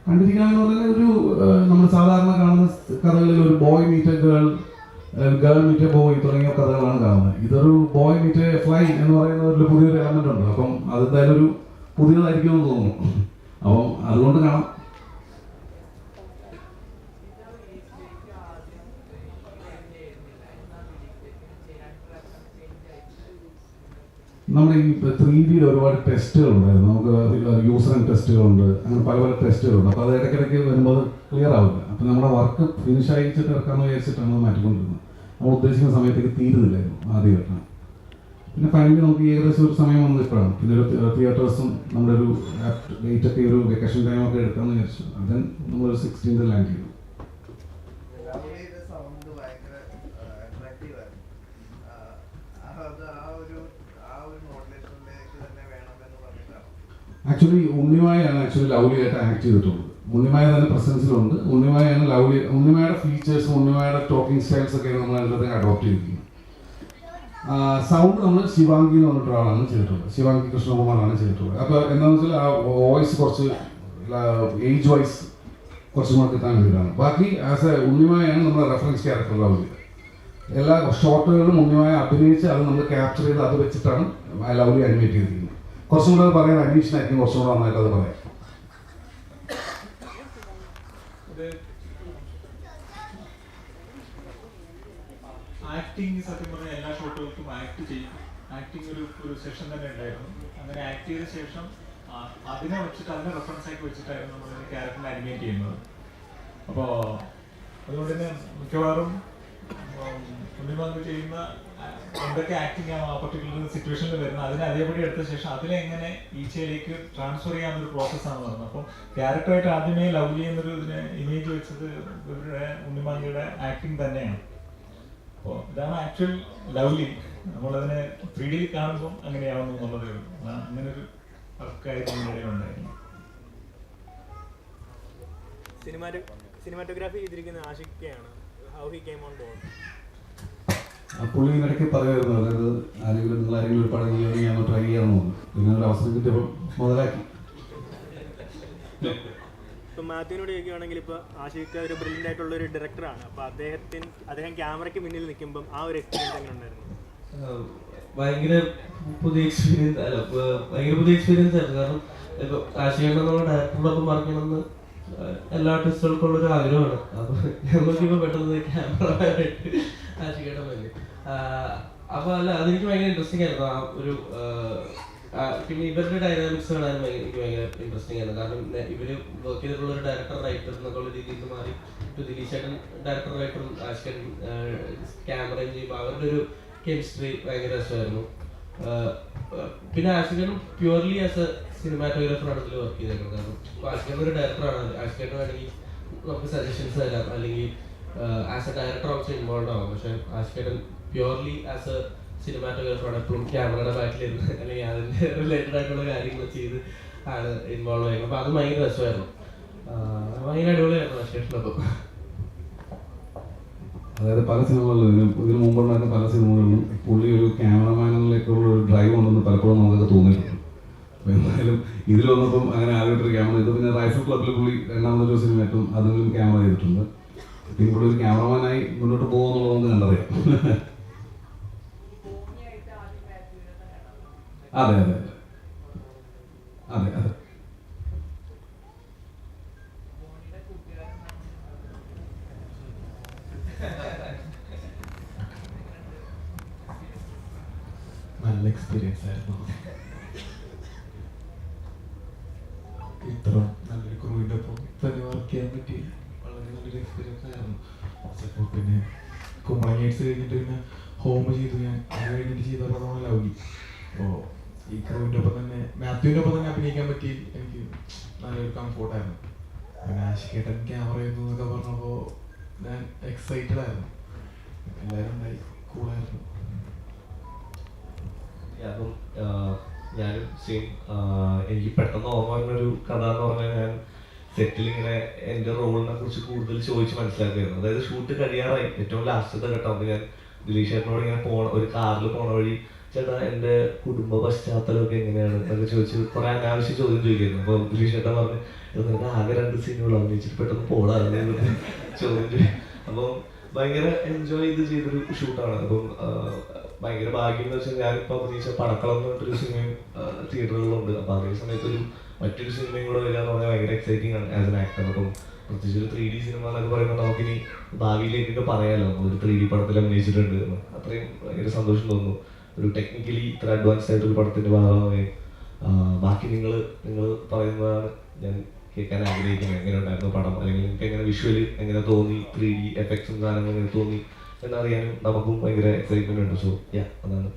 കണ്ടിരിക്കണമെന്ന് പറഞ്ഞാൽ ഒരു നമ്മൾ സാധാരണ കാണുന്ന കഥകളിൽ ഒരു boy meet girl, girl meet boy തുടങ്ങിയ കഥകളാണ് കാണുന്നത്. ഇതൊരു ബോയ് മീറ്റ് ഫ്ലൈ എന്ന് പറയുന്ന ഒരു പുതിയൊരു എലമെന്റ് ഉണ്ട്. അപ്പം അതെന്തായാലും ഒരു പുതിയതായിരിക്കുമെന്ന് തോന്നുന്നു. അപ്പം അതുകൊണ്ട് കാണാം. നമ്മുടെ ഈ 3D ഒരുപാട് ടെസ്റ്റുകൾ ഉണ്ടായിരുന്നു. നമുക്ക് യൂസർ ആൻഡ് ടെസ്റ്റുകളുണ്ട്, അങ്ങനെ പല പല ടെസ്റ്റുകളുണ്ട്. അപ്പോൾ അത് ഇടയ്ക്കിടയ്ക്ക് വരുമ്പോൾ ക്ലിയർ ആവില്ല. അപ്പോൾ നമ്മുടെ വർക്ക് ഫിനിഷ് അയച്ചിട്ട് ഇറക്കാമെന്ന് വിചാരിച്ചിട്ടാണ് അത് മാറ്റിക്കൊണ്ടിരുന്നത്. നമ്മൾ ഉദ്ദേശിക്കുന്ന സമയത്തേക്ക് തീരുന്നില്ലായിരുന്നു ആദ്യമായിട്ടാണ്. പിന്നെ ഫൈനലി നമുക്ക് ഏകദേശം ഒരു സമയം വന്നത് ഇപ്പോഴാണ്. പിന്നെ ഒരു തിയേറ്റേഴ്സും നമ്മുടെ ഒരു ഡേറ്റ് ഒക്കെ ഒരു വെക്കേഷൻ ടൈമൊക്കെ എടുക്കാമെന്ന് വിചാരിച്ചു. അതിന് നമ്മളൊരു 16th ലാൻഡ് ചെയ്തു. ആക്ച്വലി ഉണ്ണിമായാണ് ലവ്ലി ആയിട്ട് ആക്ട് ചെയ്തിട്ടുള്ളത്. ഉണ്ണിമായ തന്നെ പ്രസൻസിലുണ്ട്. ഉണ്ണിമായാണ് ലവ്ലി. ഉണ്ണിമായുടെ ഫീച്ചേഴ്സും ഉണ്ണിമായുടെ ടോക്കിംഗ് സ്റ്റൈൽസ് ഒക്കെ നമ്മൾ എല്ലാത്തിനും അഡോപ്റ്റ് ചെയ്തിരിക്കുന്നത്. സൗണ്ട് നമ്മൾ ശിവാംഗി എന്ന് പറഞ്ഞിട്ട് ഒരാളാണ് ചെയ്തിട്ടുള്ളത്. ശിവാംഗി കൃഷ്ണകുമാറാണ് ചെയ്തിട്ടുള്ളത്. അപ്പോൾ എന്താണെന്ന് വെച്ചാൽ ആ വോയിസ് കുറച്ച് ഏജ് വൈസ് കുറച്ചും കൂടെ കിട്ടാൻ വേണ്ടിയിട്ടാണ്. ബാക്കി ആസ് എ ഉണ്ണിമായാണ് നമ്മുടെ റെഫറൻസ് ക്യാരക്ടർ ലവ്ലി. എല്ലാ ഷോട്ടുകളും ഉണ്ണിമായ അഭിനയിച്ച് അത് നമ്മൾ ക്യാപ്ചർ ചെയ്ത് അത് വെച്ചിട്ടാണ് ലവ്ലി അനിമേറ്റ് ചെയ്തിരിക്കുന്നത്. കുറച്ചും കൂടെ അത് പറയാൻ അനീഷൻ ആയിരിക്കും കുറച്ചും കൂടെ നന്നായിട്ട് അത് പറയാം. ആക്ടിങ് സത്യം പറഞ്ഞാൽ എല്ലാ ഷോട്ടുകൾക്കും ആക്ടിങ് ഒരു സെഷൻ തന്നെ ഉണ്ടായിരുന്നു. അങ്ങനെ ആക്ട് ചെയ്ത ശേഷം അതിനെ വെച്ചിട്ട് അതിനെ റെഫറൻസ് ആക്കി വെച്ചിട്ടായിരുന്നു നമ്മൾ ക്യാരക്ടറിനെ അനിമേറ്റ് ചെയ്യുന്നത്. അപ്പോൾ അതുകൊണ്ട് തന്നെ മിക്കവാറും ഉണ്ണിമാങ്ക് ചെയ്യുന്ന എന്തൊക്കെ ആക്ടിങ് ആണ് ആ പർട്ടിക്കുലർ സിറ്റുവേഷനിൽ വരുന്നത് അതിനെ അതേപടി എടുത്ത ശേഷം അതിലെങ്ങനെ ഈച്ചയിലേക്ക് ട്രാൻസ്ഫർ ചെയ്യാവുന്നൊരു പ്രോസസ്സാണ് പറഞ്ഞത്. അപ്പോൾ ക്യാരക്ടറായിട്ട് ആദ്യമേ ലവ്ലി എന്നൊരു ഇതിനെ ഇമേജ് വെച്ചത് ഇവരുടെ ഉണ്ണിമാങ്കയുടെ ആക്ടിങ് തന്നെയാണ്. അപ്പോൾ ഇതാണ് ആക്ച്വൽ ലവ്ലി. നമ്മളതിനെ 3D കാണുമ്പോൾ അങ്ങനെയാവുന്നു എന്നുള്ളതേ ഉള്ളൂ. അങ്ങനൊരു വർക്കായിരുന്നു ഉണ്ടായിരുന്നു. സിനിമാറ്റോഗ്രാഫി ചെയ്തിരിക്കുന്ന ആഷിഖയാണ്. How he came on board? പുള്ളി ഇടയ്ക്ക് പറയുമായിരുന്നു, അതായത് നിങ്ങൾ ആരെങ്കിലും ഒരു പടം ചെയ്യുകയാണെങ്കിൽ ഞാൻ ട്രൈ ചെയ്യാമെന്ന് തോന്നുന്നു. പിന്നെ ഒരു അവസരം കിട്ടിയപ്പോൾ മുതലാക്കി. ഇപ്പം മാത്യുവിനോട് ചോദിക്കുകയാണെങ്കിൽ ഇപ്പോൾ ആഷിഖ് ഒരു ബ്രില്യൻ്റ് ആയിട്ടുള്ള ഒരു ഡയറക്ടറാണ്. അപ്പോൾ അദ്ദേഹം ക്യാമറയ്ക്ക് മുന്നിൽ നിൽക്കുമ്പം ആ ഒരു എക്സ്പീരിയൻസ് എങ്ങനെ ഉണ്ടായിരുന്നു? ഭയങ്കര പുതിയ എക്സ്പീരിയൻസ് ആയിരുന്നു. കാരണം ഇപ്പോൾ ആഷിഖ് എന്നുള്ള ഡയറക്ടറോടൊപ്പം വർക്ക് ചെയ്യണമെന്ന് എല്ലാ ആർട്ടിസ്റ്റുകൾക്കുള്ളൊരു ആഗ്രഹമാണ്. അപ്പോൾ ഞങ്ങൾക്കിപ്പോൾ പെട്ടെന്ന് ക്യാമറമാനായിട്ട് ആഷിഖേട്ടൻ വന്നു. അപ്പോൾ അല്ല, അതെനിക്ക് ഭയങ്കര ഇൻട്രസ്റ്റിംഗ് ആയിരുന്നു. ആ ഒരു പിന്നെ ഇവരുടെ ഡൈനാമിക്സ് കാണാൻ എനിക്ക് ഭയങ്കര ഇൻട്രസ്റ്റിംഗ് ആയിരുന്നു. കാരണം ഇവർ വർക്ക് ചെയ്തിട്ടുള്ള ഒരു ഡയറക്ടർ റൈറ്റർ എന്നൊക്കെ ഉള്ള രീതിയിൽ നിന്ന് മാറി ഇപ്പോൾ ദിലീഷ് ചേട്ടൻ ഡയറക്ടർ റൈറ്ററും ആഷിഖേട്ടൻ ക്യാമറയും ചെയ്യുമ്പോൾ അവരുടെ ഒരു കെമിസ്ട്രി ഭയങ്കര രസമായിരുന്നു. പിന്നെ ആഷിഖേട്ടൻ പ്യുവർലി ആസ് എ സിനിമാറ്റോഗ്രാഫറാണ് ഇതിൽ വർക്ക് ചെയ്തേക്കുന്നത്. കാരണം ഇപ്പോൾ ആഷിഖേട്ടൻ ഒരു ഡയറക്ടറാണ്. ആഷിഖേട്ടൻ വേണമെങ്കിൽ നമുക്ക് സജഷൻസ് തരാം, അല്ലെങ്കിൽ as A director also involve ആവാം. പക്ഷേ ആഷിഖേട്ടൻ പ്യുവർലി ആസ് എ സിനിമാറ്റോഗ്രാഫറാണ്. എപ്പോഴും ക്യാമറയുടെ ബാക്കിലിരുന്ന് അല്ലെങ്കിൽ അതിൻ്റെ റിലേറ്റഡ് ആയിട്ടുള്ള കാര്യങ്ങൾ ചെയ്ത് ആണ് ഇൻവോൾവ് ആയിരുന്നു. അപ്പോൾ അത് ഭയങ്കര രസമായിരുന്നു. ഭയങ്കര അടിപൊളിയായിരുന്നു ആഷിഖേട്ടനൊപ്പം. അതായത് പല സിനിമകളിലും ഇതിന് മുമ്പുണ്ടായിരുന്ന പല സിനിമകളിലും പുള്ളി ഒരു ക്യാമറമാനിലേക്കുള്ള ഒരു ഡ്രൈവ് ഉണ്ടെന്ന് പലപ്പോഴും നമുക്കൊക്കെ തോന്നിയിട്ടുണ്ട്. അപ്പോൾ എന്തായാലും ഇതിൽ വന്നപ്പം അങ്ങനെ ആദ്യമായിട്ടൊരു ക്യാമറ ചെയ്തു. പിന്നെ റൈഫിൾ ക്ലബ്ബിൽ പുള്ളി രണ്ടാമതൊരു സിനിമയായിട്ടും അതിലും ക്യാമറ ചെയ്തിട്ടുണ്ട്. പിന്നെ പുള്ളി ഒരു ക്യാമറമാനായി മുന്നോട്ട് പോകുമെന്നുള്ളത് നമുക്ക് കണ്ടറിയാം. അതെ അതെ അതെ അതെ. നല്ല എക്സ്പീരിയൻസ് ആയിരുന്നു. ഇത്ര നല്ലൊരു ക്രൂവിൻ്റെ ഒപ്പം തന്നെ വർക്ക് ചെയ്യാൻ പറ്റി വളരെ നല്ലൊരു എക്സ്പീരിയൻസ് ആയിരുന്നു. അപ്പോൾ പിന്നെ കുമ്പളങ്ങേഴ്സ് കഴിഞ്ഞിട്ട് പിന്നെ ഹോം ചെയ്തു. ഞാൻ അത് കഴിഞ്ഞിട്ട് ചെയ്ത പടമാണ് ലവ്ലി. അപ്പോൾ ഈ ക്രൂവിൻ്റെ ഒപ്പം തന്നെ മാത്യുവിൻ്റെ ഒപ്പം തന്നെ അഭിനയിക്കാൻ പറ്റി എനിക്ക് നല്ലൊരു കംഫോർട്ടായിരുന്നു. പിന്നെ ആഷിഖേട്ടൻ ക്യാമറ ചെയ്യുന്നു എന്നൊക്കെ പറഞ്ഞപ്പോൾ ഞാൻ എക്സൈറ്റഡ് ആയിരുന്നു. എല്ലാവരും ഉണ്ടായി, കൂളായിരുന്നു. അപ്പം ഞാനും സെയിം. എനിക്ക് പെട്ടെന്ന് ഓർമ്മ വരുന്നൊരു കഥ എന്ന് പറഞ്ഞാൽ, ഞാൻ സെറ്റിൽ ഇങ്ങനെ എൻ്റെ റോളിനെ കുറിച്ച് കൂടുതൽ ചോദിച്ച് മനസ്സിലാക്കിയായിരുന്നു. അതായത് ഷൂട്ട് കഴിയാറായി, ഏറ്റവും ലാസ്റ്റത്തെ ഘട്ടം. ഞാൻ ദിലീഷ് ചേട്ടനോട് ഇങ്ങനെ ഒരു കാറിൽ പോണ വഴി ചേട്ടാ എൻ്റെ കുടുംബ പശ്ചാത്തലമൊക്കെ എങ്ങനെയാണ് എന്നൊക്കെ ചോദിച്ച് കുറെ അനാവശ്യ ചോദ്യം ചോദിക്കുന്നു. അപ്പോൾ ദിലീഷ് ചേട്ടൻ പറഞ്ഞു നിനക്ക് ആകെ 2 സീനുകൾ അഭിനയിച്ചിട്ട് പെട്ടെന്ന് പോടാതെ ചോദ്യം ചെയ്യും. അപ്പം ഭയങ്കര എൻജോയ് ചെയ്ത് ചെയ്തൊരു ഷൂട്ടാണ്. അപ്പം ഭയങ്കര ഭാഗ്യം എന്ന് വെച്ചാൽ ഞാനിപ്പോൾ അഭിനയിച്ച പടക്കളം എന്ന് പറഞ്ഞിട്ടൊരു സിനിമയും തിയേറ്ററുകളിലുണ്ട്. അപ്പം അതേ സമയത്ത് മറ്റൊരു സിനിമയും കൂടെ വരിക എന്ന് പറഞ്ഞാൽ ഭയങ്കര എക്സൈറ്റിംഗ് ആണ് ആസ് എൻ ആക്ടർ. അപ്പം പ്രത്യേകിച്ച് ഒരു 3D സിനിമ എന്നൊക്കെ പറയുമ്പോൾ നമുക്കിനി ഭാവിയിലേക്കൊക്കെ പറയാമല്ലോ നമ്മളൊരു 3D പടത്തിൽ അഭിനയിച്ചിട്ടുണ്ട് എന്ന്. അത്രയും ഭയങ്കര സന്തോഷം തോന്നുന്നു ഒരു ടെക്നിക്കലി ഇത്ര അഡ്വാൻസ്ഡ് ആയിട്ടൊരു പടത്തിന്റെ ഭാഗമായി. ബാക്കി നിങ്ങൾ പറയുന്നതാണ് ഞാൻ കേൾക്കാൻ ആഗ്രഹിക്കുന്നത്. എങ്ങനെ ഉണ്ടായിരുന്നു പടം, അല്ലെങ്കിൽ നിങ്ങൾക്ക് എങ്ങനെ വിഷ്വല് എങ്ങനെ തോന്നി, 3D എഫക്ട്സും സാധനങ്ങളും എങ്ങനെ തോന്നി എന്നറിയാനും നമുക്കും ഭയങ്കര എക്സൈറ്റ്മെന്റ് ഉണ്ട്. സോ അതാണ്.